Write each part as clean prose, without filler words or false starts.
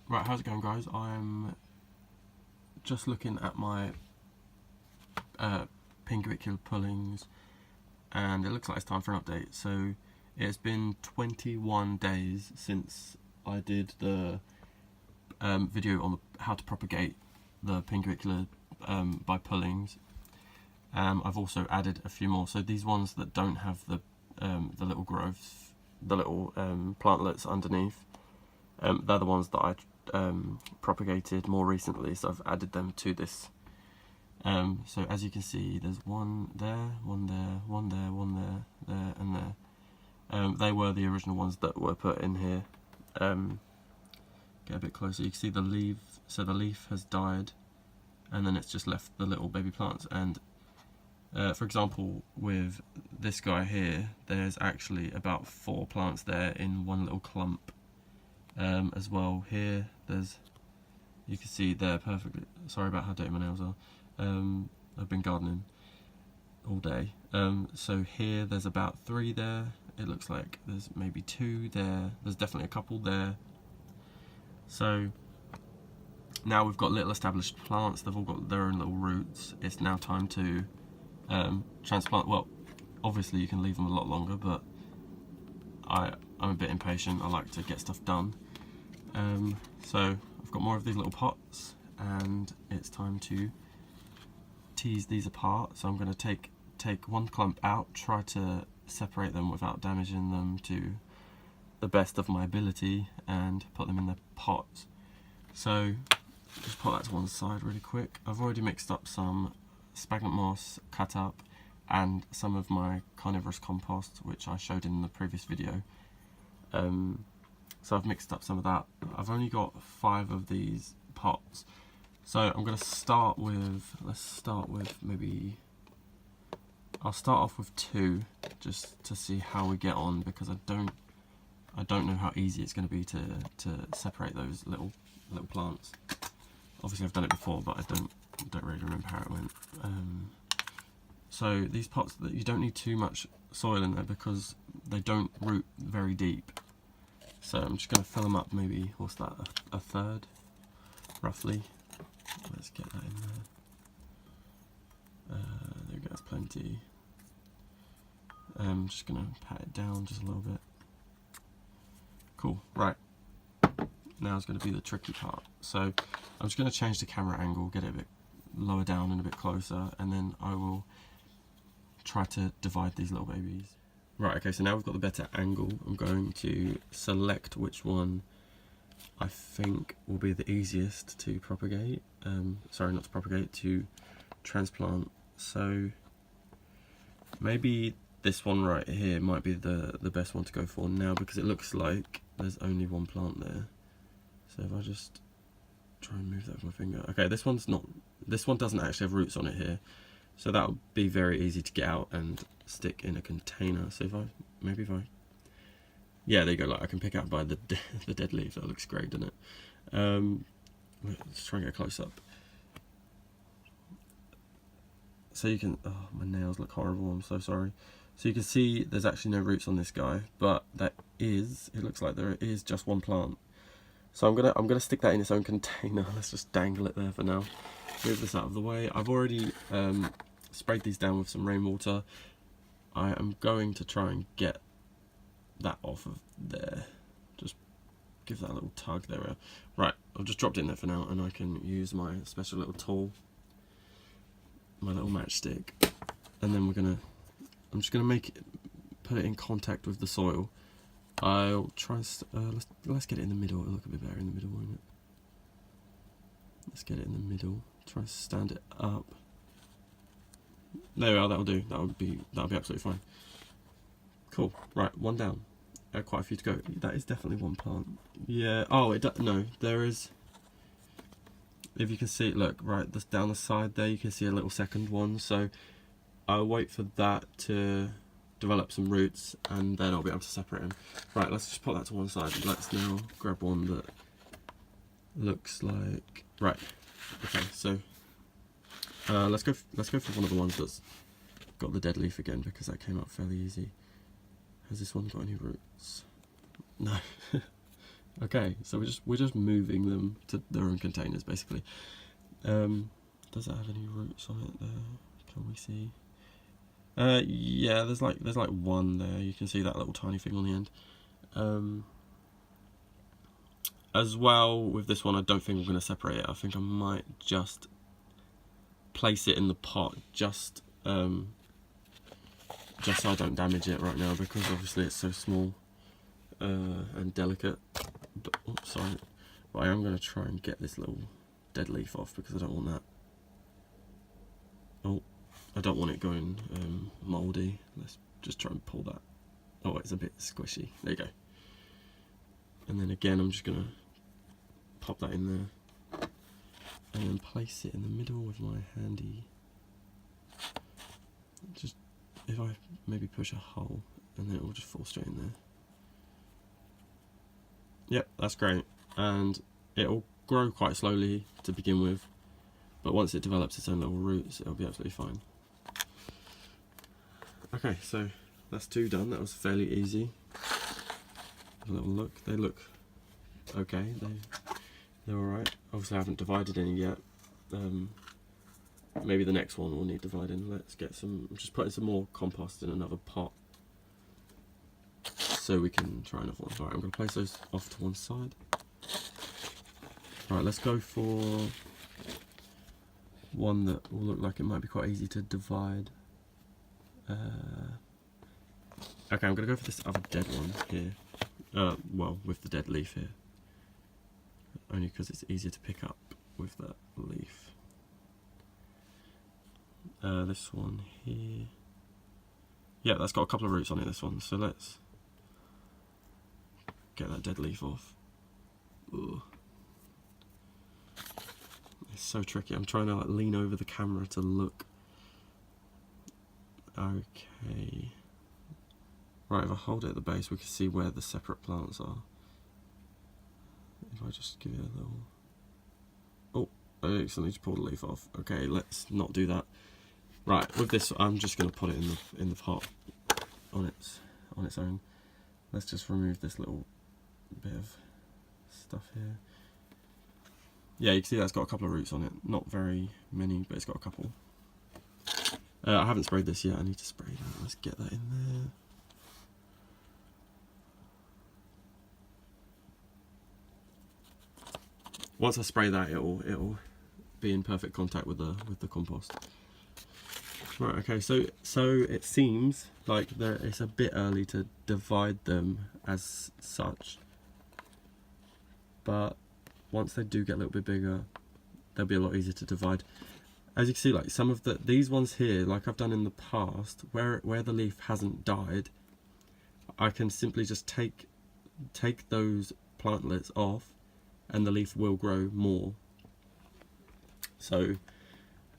Right, how's it going, guys? I'm just looking at my Pinguicula pullings, and it looks like it's time for an update. So it's been 21 days since I did the video on how to propagate the Pinguicula by pullings. I've also added a few more. So these ones that don't have the little growths, the little plantlets underneath, they're the ones that I propagated more recently, so I've added them to this. So as you can see, there's one there, one there, one there, one there, and there. They were the original ones that were put in here. Get a bit closer, you can see the leaf, so the leaf has died, and then it's just left the little baby plants. And for example, with this guy here, there's actually about 4 plants there in one little clump. As well, here there's, you can see there perfectly. Sorry about how dirty my nails are. I've been gardening all day. So here there's about 3 there. It looks like there's maybe 2 there. There's definitely a couple there. So now we've got little established plants. They've all got their own little roots. It's now time to transplant. Well, obviously you can leave them a lot longer, but I'm a bit impatient. I like to get stuff done. So I've got more of these little pots, and it's time to tease these apart. So I'm going to take one clump out, try to separate them without damaging them to the best of my ability, and put them in the pots. So just put that to one side really quick. I've already mixed up some sphagnum moss cut up and some of my carnivorous compost, which I showed in the previous video. So I've mixed up some of that. I've only got 5 of these pots, so I'm going to start with, let's start with maybe, I'll start off with 2 just to see how we get on, because I don't know how easy it's going to be to separate those little plants. Obviously I've done it before, but I don't really remember how it went. So these pots, that you don't need too much soil in there because they don't root very deep. So I'm just going to fill them up, maybe, what's that, a third, roughly. Let's get that in there. There we go, that's plenty. I'm just going to pat it down just a little bit. Cool, right. Now it's going to be the tricky part. So I'm just going to change the camera angle, get it a bit lower down and a bit closer, and then I will try to divide these little babies. Right, okay, so now we've got the better angle. I'm going to select which one I think will be the easiest to propagate. Sorry, not to propagate, to transplant. So maybe this one right here might be the best one to go for now, because it looks like there's only 1 plant there. So if I just try and move that with my finger. Okay, this one doesn't actually have roots on it here. So that would be very easy to get out and stick in a container. So if I, yeah, there you go, like I can pick out by the dead leaf. That looks great, doesn't it? Let's try and get a close up. So you can, oh, my nails look horrible, I'm so sorry. So you can see there's actually no roots on this guy, but it looks like there is just 1 plant. So I'm gonna stick that in its own container. Let's just dangle it there for now. Move this out of the way. I've already sprayed these down with some rainwater. I am going to try and get that off of there. Just give that a little tug there. Right, I've just dropped it in there for now, and I can use my special little tool, my little matchstick, and then I'm just gonna put it in contact with the soil. I'll try and let's get it in the middle. It'll look a bit better in the middle, won't it? Let's get it in the middle. Try and stand it up. There we are. That'll do. That'll be absolutely fine. Cool. Right, 1 down. Quite a few to go. That is definitely 1 plant. Yeah. Oh, no. There is. If you can see it, look right. That's down the side there. You can see a little second one. So I'll wait for that to develop some roots, and then I'll be able to separate them. Right. Let's just put that to one side. Let's now grab one that looks like right. Okay, so let's go for one of the ones that's got the dead leaf again, because that came out fairly easy. Has this one got any roots? No. Okay, so we're just moving them to their own containers basically. Does that have any roots on it there? Can we see? Yeah, there's like one there. You can see that little tiny thing on the end. As well with this one, I don't think I'm going to separate it. I think I might just place it in the pot just so I don't damage it right now, because obviously it's so small and delicate. But, oops, sorry. But I am going to try and get this little dead leaf off, because I don't want that. Oh, I don't want it going mouldy. Let's just try and pull that. Oh, it's a bit squishy. There you go. And then again, I'm just going to pop that in there and then place it in the middle with my handy. Just, if I maybe push a hole, and then it will just fall straight in there. Yep, that's great. And it'll grow quite slowly to begin with, but once it develops its own little roots, it'll be absolutely fine. Okay, so that's 2 done. That was fairly easy. Have a little look. They look okay. They're alright. Obviously I haven't divided any yet. Maybe the next one will need dividing. Let's get some, I'm just putting some more compost in another pot so we can try another one. Alright, I'm going to place those off to one side. Alright, let's go for one that will look like it might be quite easy to divide. Okay, I'm going to go for this other dead one here. Well, with the dead leaf here. Only because it's easier to pick up with that leaf. This one here. Yeah, that's got a couple of roots on it, this one. So let's get that dead leaf off. Ugh. It's so tricky. I'm trying to like lean over the camera to look. Okay. Right, if I hold it at the base, we can see where the separate plants are. If I just give it a little... Oh, I accidentally just pulled the leaf off. Okay, let's not do that. Right, with this, I'm just going to put it in the pot on its own. Let's just remove this little bit of stuff here. Yeah, you can see that's got a couple of roots on it. Not very many, but it's got a couple. I haven't sprayed this yet. I need to spray that. Let's get that in there. Once I spray that, it'll be in perfect contact with the compost. Right. Okay. So it seems like it's a bit early to divide them as such, but once they do get a little bit bigger, they'll be a lot easier to divide. As you can see, like some of these ones here, like I've done in the past, where the leaf hasn't died, I can simply just take those plantlets off, and the leaf will grow more. So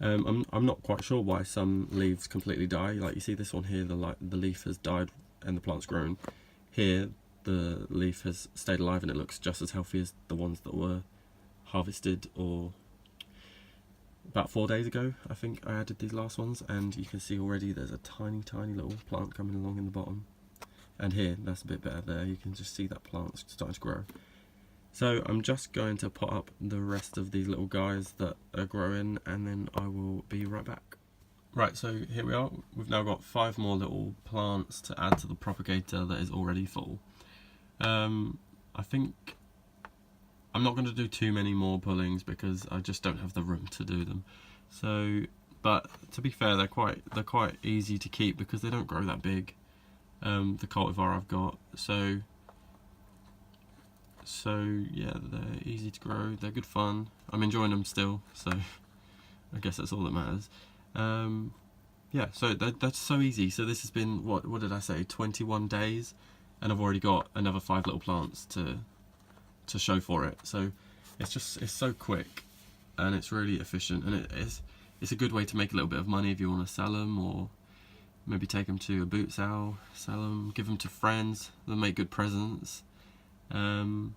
I'm not quite sure why some leaves completely die. Like you see this one here, the leaf has died and the plant's grown. Here the leaf has stayed alive and it looks just as healthy as the ones that were harvested or about 4 days ago. I think I added these last ones, and you can see already there's a tiny little plant coming along in the bottom. And here, that's a bit better there. You can just see that plant's starting to grow. So I'm just going to pot up the rest of these little guys that are growing, and then I will be right back. Right, so here we are. We've now got 5 more little plants to add to the propagator that is already full. I think I'm not going to do too many more pullings because I just don't have the room to do them. So, but to be fair, they're quite easy to keep because they don't grow that big. The cultivar I've got, so yeah, they're easy to grow. They're good fun. I'm enjoying them still, so I guess that's all that matters. Yeah, so that's so easy. So this has been what did I say? 21 days, and I've already got another 5 little plants to show for it. So it's so quick, and it's really efficient, and it's a good way to make a little bit of money if you want to sell them, or maybe take them to a boot sale, sell them, give them to friends. They'll make good presents, and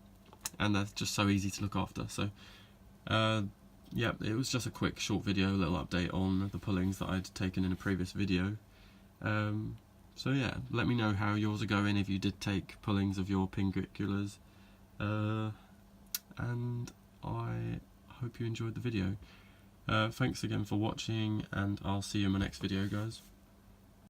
they're just so easy to look after. So yeah, it was just a quick short video, a little update on the pullings that I'd taken in a previous video. So yeah, let me know how yours are going, if you did take pullings of your Pinguiculas. and I hope you enjoyed the video. Thanks again for watching, and I'll see you in my next video, guys.